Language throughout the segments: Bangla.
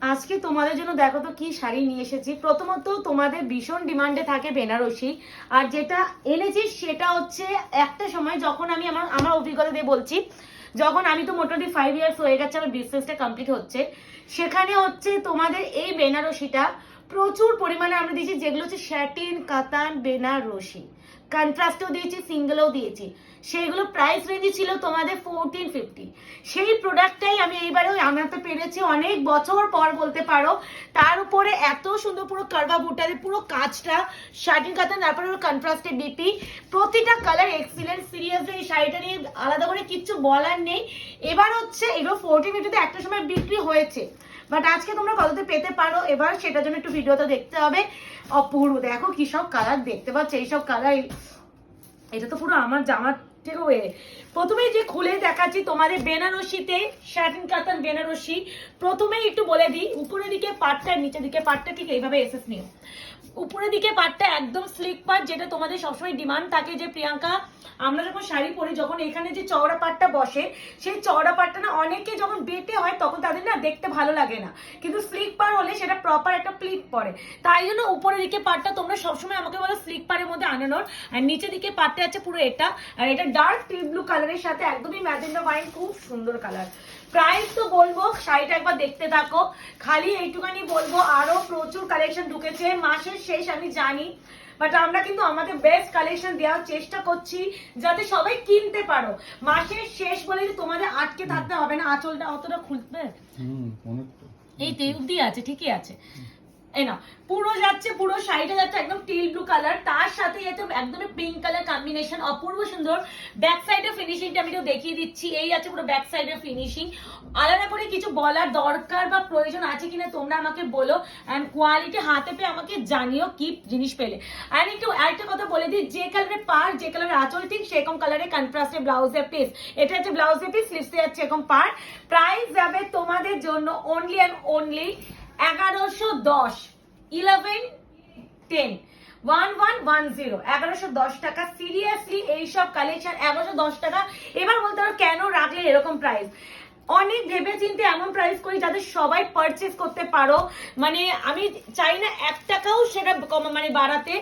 আজকে তোমাদের জন্য দেখো তো কি শাড়ি নিয়ে এসেছি। প্রথমত তোমাদের ভীষণ ডিমান্ডে থাকে বেনারসি, আর যেটা এনেছি সেটা হচ্ছে একটা সময় যখন আমি আমার আমার অভিজ্ঞতা দিয়ে বলছি, যখন আমি তো মোটামুটি 5 ইয়ার্স হয়ে গেছে আমার বিজনেসটা কমপ্লিট হচ্ছে, সেখানে হচ্ছে তোমাদের এই বেনারসিটা প্রচুর পরিমাণে আমরা দিয়েছি, যেগুলো হচ্ছে শ্যাটিন কাতান বেনারসি, কন্ট্রাস্টও দিয়েছি, সিঙ্গেলও দিয়েছি। সেইগুলো প্রাইস রেঞ্জ ছিল তোমাদের 1450। সেই প্রোডাক্টটাই আমি এইবারেও আনাতে পেরেছি অনেক বছর পর বলতে পারো। তার উপরে এত সুন্দর পুরো কারবা বুটারে পুরো কাজটা শার্টিন কাতান, তারপরে কন্ট্রাস্টে বিপি, প্রতিটা কালার এক্সিলেন্ট। সিরিয়াসলি এই শাড়িটা নিয়ে আলাদা করে কিচ্ছু বলার নেই। এবার হচ্ছে এগুলো 1450 একটা সময় বিক্রি হয়েছে, বাট আজকে তোমরা কততে পেতে পারো এবার সেটার জন্য একটু ভিডিওটা দেখতে হবে। অপূর্ব, দেখো কি সব কালার দেখতে পাচ্ছ, এইসব কালার। এটা তো পুরো আমার জামার থেকে হয়ে। প্রথমেই যে খুলে দেখাচ্ছি তোমাদের বেনারসিতে শাটিন কাতান বেনারসি। প্রথমেই একটু বলে দিই, উপরের দিকে পাটটা নিচের দিকে পাটটা ঠিক এইভাবে এসএস নিও। উপরের দিকে পাটটা একদম স্লিক পাট, যেটা তোমাদের সবসময় ডিমান্ড থাকে যে প্রিয়াঙ্কা আমরা যখন শাড়ি পরি যখন এখানে যে চওড়া পাটটা বসে, সেই চওড়া পাটটা না অনেকে যখন বেটে হয় তখন তাদের না দেখতে ভালো লাগে না, কিন্তু স্লিক পার হলে সেটা প্রপার একটা প্লিট পরে। তাই জন্য উপরের দিকে পাটটা তোমরা সবসময় আমাকে বলো স্লিক পারের মধ্যে আনানোর। আর নিচের দিকে পাটটা আছে পুরো এটা, আর এটা ডার্ক টি ব্লু কালারের সাথে একদমই ম্যাজেন্ডা ওয়াইন, খুব সুন্দর কালার। প্রাইস তো বলবো, শাড়িটা একবার দেখতে থাকো। খালি এইটুখানি বলবো আরো প্রচুর কালেকশন ঢুকেছে, মাসের শেষ আমি জানি, বাট আমরা কিন্তু আমাদের বেস্ট কালেকশন দেওয়ার চেষ্টা করছি যাতে সবাই কিনতে পারো। মাসের শেষ বলে তোমাদের আটকে থাকতে হবে না। আঁচলটা অতটা খুলবে, এই তো অব্দি আছে, ঠিকই আছে। এই না পুরো যাচ্ছে, পুরো শাড়িটা যাচ্ছে একদম টিল ব্লু কালার, তার সাথে যাচ্ছে একদমই পিঙ্ক কালার কম্বিনেশন, অপূর্ব সুন্দর। ব্যাক সাইডের ফিনিশিংটা আমি তো দেখিয়ে দিচ্ছি, এই আছে পুরো ব্যাক সাইডের ফিনিশিং। আলাদা করে কিছু বলার দরকার বা প্রয়োজন আছে কিনা তোমরা আমাকে বলো, অ্যান্ড কোয়ালিটি হাতে পেয়ে আমাকে জানিও কি জিনিস পেলে। অ্যান্ড একটু আরেকটা কথা বলে দিই, যে কালারের পার যে কালারের আঁচল ঠিক সেরকম কালারের কন্ট্রাস্টে ব্লাউজের পিস, এটা হচ্ছে ব্লাউজের পিস, স্লিভসে যাচ্ছে এরকম পার। প্রাইস যাবে তোমাদের জন্য অনলি অ্যান্ড অনলি 1110, 1110, 1110, 1110 টাকা। সিরিয়াসলি এইসব কালেকশন 1110 টাকা। এবার বলতে পারো কেন রাখলে এরকম প্রাইস। অনেক ভেবে চিন্তে এমন প্রাইস করি যাতে সবাই পারচেস করতে পারো। মানে আমি চাই না 1 টাকাও সেটা মানে বাড়াতে।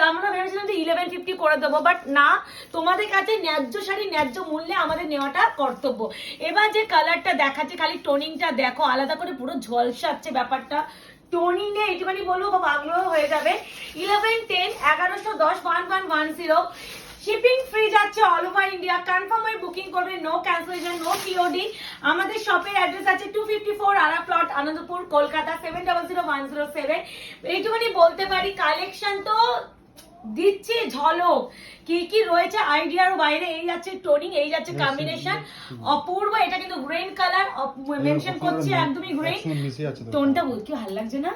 আমরা ভেবেছিলাম যে 1150 করে দেবো, বাট না, তোমাদের কাছে ন্যায্য শাড়ি ন্যায্য মূল্যে আমাদের নেওয়াটা কর্তব্য। এবার যে কালারটা দেখাচ্ছে, খালি টোনিংটা দেখো, আলাদা করে পুরো ঝলসাচ্ছে ব্যাপারটা। টোনিং এ একটুখানি বলবো বা বাংলাও হয়ে যাবে। 1110, 1110, 1110। শিপিং ফ্রি যাচ্ছে অল ওভার ইন্ডিয়া। কনফার্ম হয়ে বুকিং করবে, নো ক্যান্সেলেশন, নো টিওডি। আমাদের শপের অ্যাড্রেস আছে 254 আরা প্লট, আনন্দপুর, কলকাতা 700107। এইটুখানি বলতে পারি, কালেকশন তো দিচ্ছে ঝলক, কি কি রয়েছে আইডিয়ার বাইরে। এই যাচ্ছে টোনিং, এই যাচ্ছে কম্বিনেশন, অপূর্ব। এটা কিন্তু গ্রেন কালার মেনশন করছি, একদমই গ্রেন টোনটা। বল কি ভালো লাগছে না,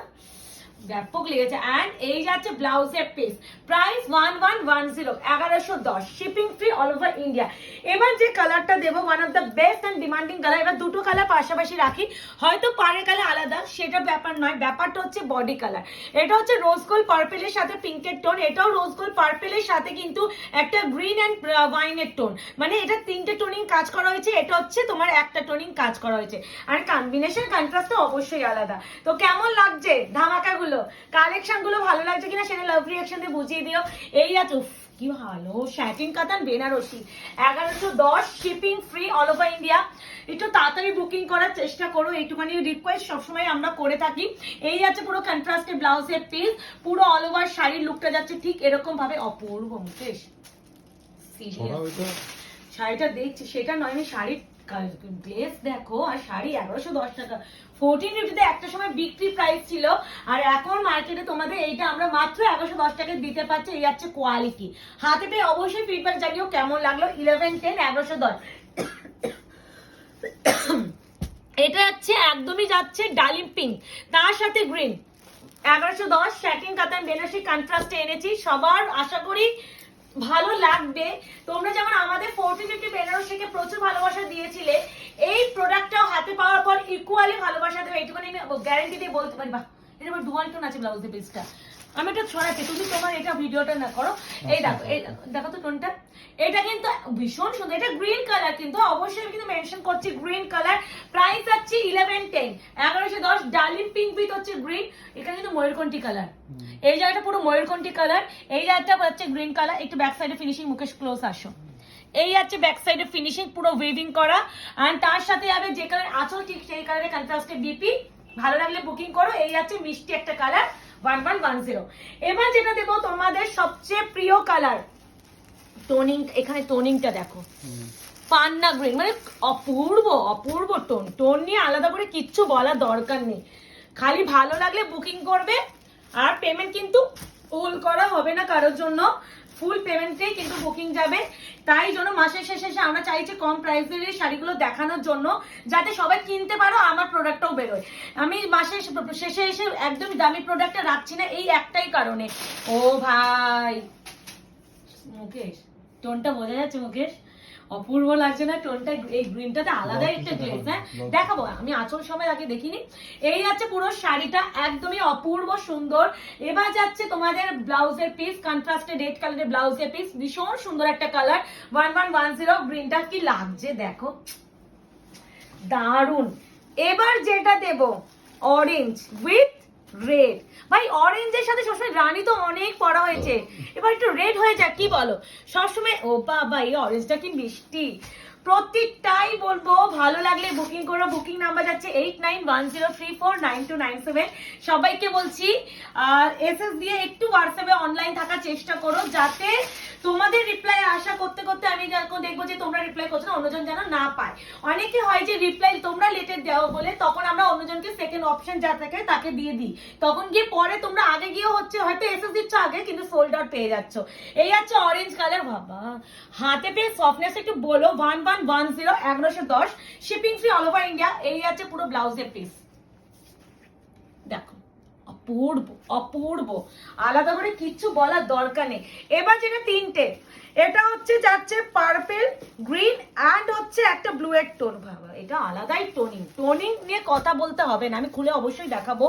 ব্যাপক লেগেছে। অ্যান্ড এই যাচ্ছে ব্লাউজের piece, price 1110, 1110, shipping free all over India. এবার যে কালারটা দেবো, one of the best and demanding colour. এবার দুটো কালার পাশাপাশি রাখি, হয়তো পাড়ের কালার আলাদা, সেটা ব্যাপার নয়, ব্যাপারটা হচ্ছে বডি কালার। এটা হচ্ছে রোজ গোল্ড পার্পেলের সাথে পিঙ্কের টোন, এটাও রোজ গোল্ড পার্পেলের সাথে কিন্তু একটা গ্রিন অ্যান্ড ওয়াইনের টোন, মানে এটা 3টে টোনিং কাজ করা হয়েছে, এটা হচ্ছে তোমার একটা টোনিং কাজ করা হয়েছে। আর কম্বিনেশন কন্ট্রাস্ট তো অবশ্যই আলাদা। তো কেমন লাগছে ধামাকা গুলো, কালেকশন গুলো ভালো লাগছে কিনা সেটা লাভ রিঅ্যাকশন দিয়ে বুঝিয়ে দিও। এই আছে কি ভালো satin katan Banarasi, 1110, shipping free all over India. একটু তাড়াতাড়ি বুকিং করার চেষ্টা করো, এইটুখানি রিকোয়েস্ট সবসময় আমরা করে থাকি। এই আছে পুরো কন্ট্রাস্টের ব্লাউজের পিস, পুরো অল ওভার শাড়ির লুকটা যাচ্ছে ঠিক এরকম ভাবে। অপূর্ব মুকেশ, শাড়িটা দেখছি সেটা নয়, আমি শাড়ির গ্লেস দেখো, আর শাড়ি 1110 টাকা। 1450 একটা সময় বিক্রি প্রাইস ছিল, আর এখন মার্কেটে তোমাদের এইটা আমরা মাত্র 1110 টাকায় দিতে পারছি। এই যাচ্ছে কোয়ালিটি, হাতে পেয়ে অবশ্যই ফিডব্যাক জানিও কেমন লাগলো। 1110, 1110। এটা যাচ্ছে একদমই যাচ্ছে ডালিম পিঙ্ক, তার সাথে গ্রিন, 1110, স্যাটিন কাতান বেনারসি কন্ট্রাস্টে এনেছি। সবার আশা করি ভালো লাগবে। তোমরা যেমন আমাদের 1450 বেনারসিকে প্রচুর ভালোবাসা দিয়েছিলে, এই প্রোডাক্টটাও হাতে পাওয়ার পর ইকুয়ালি ভালোবাসা দেবে, এইটুখানি আমি গ্যারান্টি দিয়ে বলতে পারি। বাহ, এটা আবার ডুয়াল টোন আছে ব্লাউজের পিসটা, আমি এটা ছড়াচ্ছি, তুমি তোমার এটা ভিডিওটা না করো। এই দেখো, এই দেখো তো টোনটা, এটা কিন্তু ভীষণ সুন্দর। এটা গ্রিন কালার, কিন্তু অবশ্যই আমি কিন্তু মেনশন করছি গ্রিন কালার। প্রাইস আছে 1110, 1110। ডার্লিং পিঙ্ক উইথ হচ্ছে গ্রিন। এখানে কিন্তু ময়ূরকণ্ঠী কালার, এই জায়গাটা পুরো ময়ূরকণ্ঠী কালার, এই জায়গাটা হচ্ছে গ্রিন কালার। একটু ব্যাক সাইডে ফিনিশিং, মুকেশ ক্লোজ আসো। এই আছে ব্যাক সাইডে ফিনিশিং, পুরো ওয়েভিং করা। এন্ড তার সাথে যাবে যে কালার আঁচল, ঠিক সেই কালারে কন্ট্রাস্টে বিপি। ভালো লাগলে বুকিং করো। এই আছে মিষ্টি একটা কালার 1110। এবার যেটা দেবো তোমাদের সবচেয়ে প্রিয় কালার, টোনিং। এখানে টোনিংটা দেখো, পান্না গ্রিন, মানে অপূর্ব অপূর্ব টোন। টোন নিয়ে আলাদা করে কিচ্ছু বলার দরকার নেই, খালি ভালো লাগলে বুকিং করবে। আর পেমেন্ট কিন্তু ফুল করা হবে না কারোর জন্য, ফুল পেমেন্টেই কিন্তু বুকিং যাবে। তাই জন্য মাসের শেষে আমরা চাইছি কম প্রাইসের এই শাড়িগুলো দেখানোর জন্য, যাতে সবাই কিনতে পারো, আমার প্রোডাক্টটাও বেরোয়। আমি মাসের শেষে এসে একদমই দামি প্রোডাক্টটা রাখছি না, এই একটাই কারণে। ও ভাই মুকেশ, টোনটা বোঝা যাচ্ছে মুকেশ? অপূর্ব লাগছে না টোনটা? এই গ্রিনটাতে আলাদাই একটা গ্লেজ। হ্যাঁ দেখাবো, আমি আঁচল সময় আগে দেখিনি। এই যাচ্ছে পুরো শাড়িটা, একদমই অপূর্ব সুন্দর। এবার যাচ্ছে তোমাদের ব্লাউজের পিস, কন্ট্রাস্টে রেড কালারের ব্লাউজের পিস, ভীষণ সুন্দর একটা কালার 1110। গ্রিনটা কি লাগছে দেখো, দারুন। এবার যেটা দেব অরেঞ্জ উইথ রেড। ভাই অরেঞ্জের সাথে সবসময় রানী তো অনেক পরা হয়েছে, এবার একটু রেড হয়ে যাক, কি বলো? সবসময় ও বাবা, এই অরেঞ্জটা কি মিষ্টি। প্রত্যেকটাই বলবো ভালো লাগলে বুকিং করো। বুকিং নাম্বার যাচ্ছে 8910349297। সবাইকে বলছি আর এসএস দিয়ে একটু হোয়াটসঅ্যাপে অনলাইন থাকার চেষ্টা করো, যাতে তোমাদের রিপ্লাই আশা করতে করতে আমি যখন দেখবো যে তোমরা রিপ্লাই করছো না, অন্যজন যেন না পায়। অনেকে হয় যে রিপ্লাই তোমরা লেটের দেওয়া বলে, তখন আমরা অন্যজনকে সেকেন্ড অপশন যা থাকে তাকে দিয়ে দিই, তখন গিয়ে পরে তোমরা আগে গিয়ে হচ্ছে হয়তো এসএস দিচ্ছ আগে, কিন্তু সোল্ড আউট পেয়ে যাচ্ছ। এই আছে অরেঞ্জ কালার, বাবা হাতে পেয়ে সফটনেস একটু বলো। 1110, 1110, shipping free all over India. এই আছে পুরো ব্লাউজের পিস, দেখো অপূর্ব অপূর্ব, আলাদা করে কিচ্ছু বলার দরকার নেই। এবার যেটা তিনটে, এটা হচ্ছে যাচ্ছে পার্পেল, গ্রিন অ্যান্ড হচ্ছে একটা ব্লু এর টোন। ভাবা এটা আলাদাই টোনিং, টোনিং নিয়ে কথা বলতে হবে না, আমি খুলে অবশ্যই দেখাবো।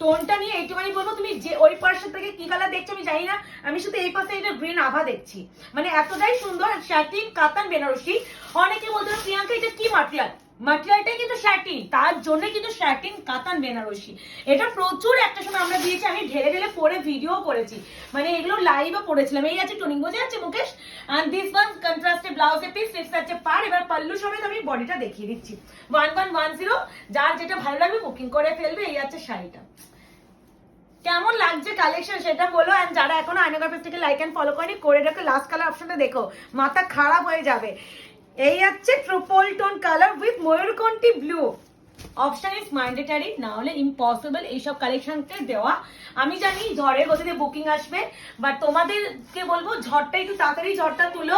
টোনটা নিয়ে এইটুখানি বলবো, তুমি যে ওই পার্শ্ব থেকে কি কালার দেখছো আমি জানি না, আমি শুধু এই পাশে এটা গ্রিন আভা দেখছি, মানে এতটাই সুন্দর। শার্টিন কাতান বেনারসি। অনেকে বলতে প্রিয়াঙ্কা এটা কি মাটেরিয়াল? মাটেরিয়ালটাই কিন্তু শার্টিন, তার জন্য কিন্তু শার্টিন কাতান বেনারসি। এটা প্রচুর একটা সময় আমরা দিয়েছি, আমি ঢেলে ঢেলে পরে ভিডিও করেছি, মানে এগুলো লাইভও করেছিলাম। এই আছে টোনিং, বোঝা যাচ্ছে মুকেশ? এন্ড দিস ওয়ান কন্ট্রাস্টে ব্লাউজে পিস, স্লিভস আছে পার। এবার পাল্লু সমেত আমি বডিটা দেখিয়ে দিচ্ছি। 1110, যার যেটা ভালো লাগবে বুকিং করে ফেলবে। এই আছে শাড়িটা, কেমন লাগছে কালেকশন সেটা বলো। এন্ড যারা এখনো আয়নাঘর পেজ থেকে লাইক এন্ড ফলো করেনি, করে রাখো। লাস্ট কালার অপশনটা দেখো, মাথা খারাপ হয়ে যাবে। এই হচ্ছে ট্রিপল টোন কালার উইথ ময়ূরকণ্ঠী ব্লু। অপশন ইজ ম্যান্ডেটারি, না হলে ইম্পসিবল এইসব কালেকশনকে দেওয়া। আমি জানি ঝড়ের গতিতে বুকিং আসবে, বাট তোমাদেরকে বলবো ঝড়টা একটু তাড়াতাড়ি ঝড়টা তুলো।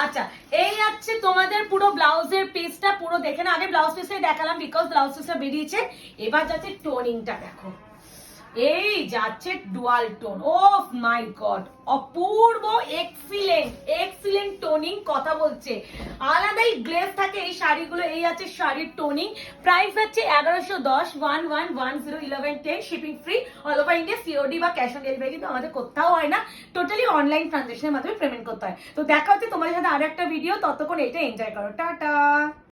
আচ্ছা, এই আছে তোমাদের পুরো ব্লাউজের পিসটা, পুরো দেখে না। আগে ব্লাউজ পিসটাই দেখালাম বিকজ ব্লাউজ পিসটা বেরিয়েছে। এবার যাচ্ছে টোনিংটা দেখো, এই যাচ্ছে ডুয়াল টোন। ও মাই গড, অপূর্ব, এক্সিলেন্ট এক্সিলেন্ট টোনিং। কথা বলছে আলাদাই গ্লেজ থাকে এই শাড়িগুলো। এই আছে শাড়ির টোনিং। প্রাইস আছে 1110, 1110, 1110, shipping free all over India. COD বা ক্যাশ অন ডেলিভারি কিন্তু আমাদের কোথাও হয় না, টোটালি অনলাইন ট্রানজাকশনের মাধ্যমে পেমেন্ট করতে হয়। তো দেখা হচ্ছে তোমাদের সাথে আর একটা ভিডিও, ততক্ষণ এটা এনজয় করো, টাটা।